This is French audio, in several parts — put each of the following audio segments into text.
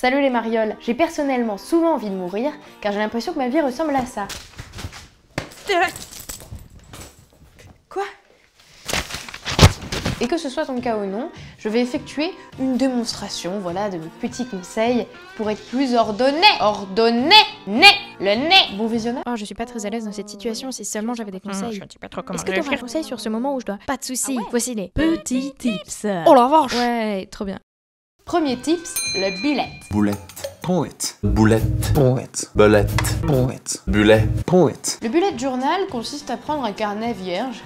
Salut les marioles, j'ai personnellement souvent envie de mourir car j'ai l'impression que ma vie ressemble à ça. Quoi? Et que ce soit ton cas ou non, je vais effectuer une démonstration, voilà, de mes petits conseils pour être plus ordonné. Ordonné! Né! Le nez! Bon visionnage? Oh, je suis pas très à l'aise dans cette situation, si seulement j'avais des conseils. Je ne sais pas trop comment Est-ce que tu auras un réagir. conseil sur ce moment où je dois... Pas de soucis, Ah ouais. voici les petits tips. Oh la vache! Ouais, trop bien. Premier tips, le bullet. Boulette, poète, boulette, poète, belette, poète, bullet, poète. Le bullet journal consiste à prendre un carnet vierge,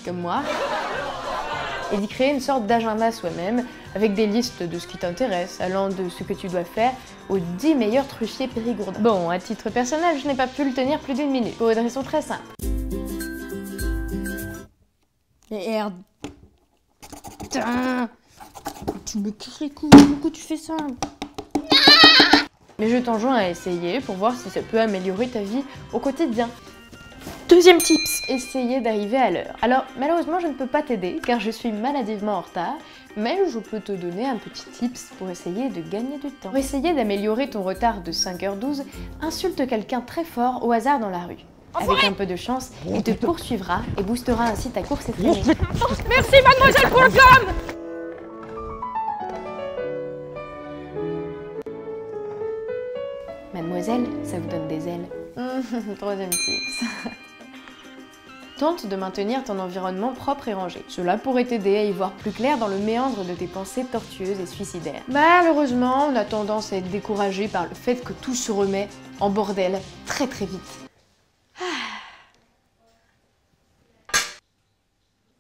comme moi, et d'y créer une sorte d'agenda soi-même, avec des listes de ce qui t'intéresse, allant de ce que tu dois faire aux 10 meilleurs truffiers périgourdins. Bon, à titre personnel, je n'ai pas pu le tenir plus d'une minute, pour une raison très simple. Merde. Putain. Tu me crées pourquoi tu fais ça? Mais je t'enjoins à essayer pour voir si ça peut améliorer ta vie au quotidien. Deuxième tips, essayer d'arriver à l'heure. Alors malheureusement je ne peux pas t'aider car je suis maladivement en retard, mais je peux te donner un petit tips pour essayer de gagner du temps. Pour essayer d'améliorer ton retard de 5h12, insulte quelqu'un très fort au hasard dans la rue. Avec un peu de chance, il te poursuivra et boostera ainsi ta course effrénée. Merci mademoiselle pour le gomme! Mademoiselle, ça vous donne des ailes. Troisième tips. Tente de maintenir ton environnement propre et rangé. Cela pourrait t'aider à y voir plus clair dans le méandre de tes pensées tortueuses et suicidaires. Malheureusement, on a tendance à être découragé par le fait que tout se remet en bordel très vite.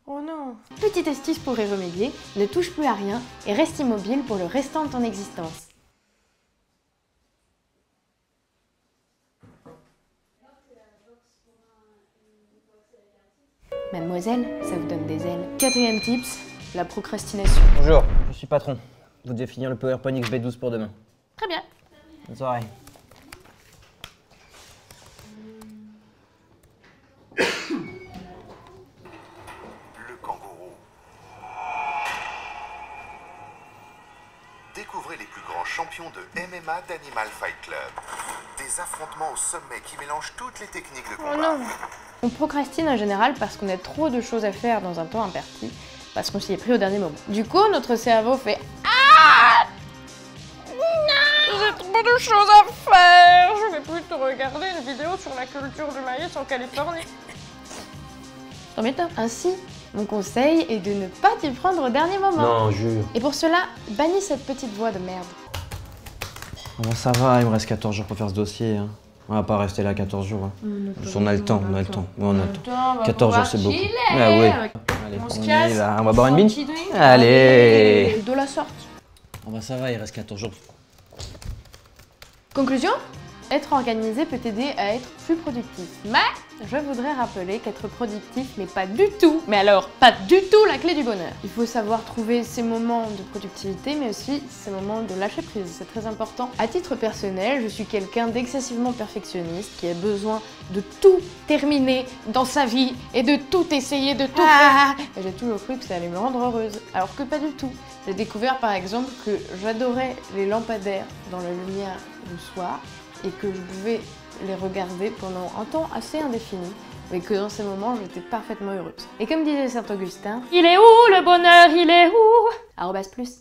Oh non! Petite astuce pour y remédier, ne touche plus à rien et reste immobile pour le restant de ton existence. Mademoiselle, ça vous donne des ailes. Quatrième tips, la procrastination. Bonjour, je suis patron. Vous devez finir le PowerPoint XB12 pour demain. Très bien. Bonne soirée. Le kangourou. Découvrez les plus grands champions de MMA d'Animal Fight Club. Des affrontements au sommet qui mélangent toutes les techniques de combat. Oh non! On procrastine en général parce qu'on a trop de choses à faire dans un temps imparti, parce qu'on s'y est pris au dernier moment. Du coup, notre cerveau fait ah! J'ai trop de choses à faire! Je vais plutôt regarder une vidéo sur la culture du maïs en Californie. Tant mieux tôt. Ainsi, mon conseil est de ne pas t'y prendre au dernier moment. Non, jure. Et pour cela, bannis cette petite voix de merde. Bon, ça va, il me reste 14 jours pour faire ce dossier. Hein. On va pas rester là 14 jours. Hein. On a le temps, on a le temps. Ouais, on a le temps. 14 jours, c'est beaucoup. Ah oui. Allez, On se on y casse. va. On va boire une bine. Petit drink. Allez. De la sorte. Oh bah ça va, il reste 14 jours. Conclusion? Être organisé peut t'aider à être plus productif. Mais je voudrais rappeler qu'être productif n'est pas du tout, mais alors pas du tout la clé du bonheur. Il faut savoir trouver ces moments de productivité, mais aussi ces moments de lâcher prise. C'est très important. À titre personnel, je suis quelqu'un d'excessivement perfectionniste qui a besoin de tout terminer dans sa vie et de tout essayer, de tout faire. Et j'ai toujours cru que ça allait me rendre heureuse, alors que pas du tout. J'ai découvert par exemple que j'adorais les lampadaires dans la lumière du soir et que je pouvais les regarder pendant un temps assez indéfini, mais que dans ces moments, j'étais parfaitement heureuse. Et comme disait Saint-Augustin, il est où le bonheur, il est où? @plus.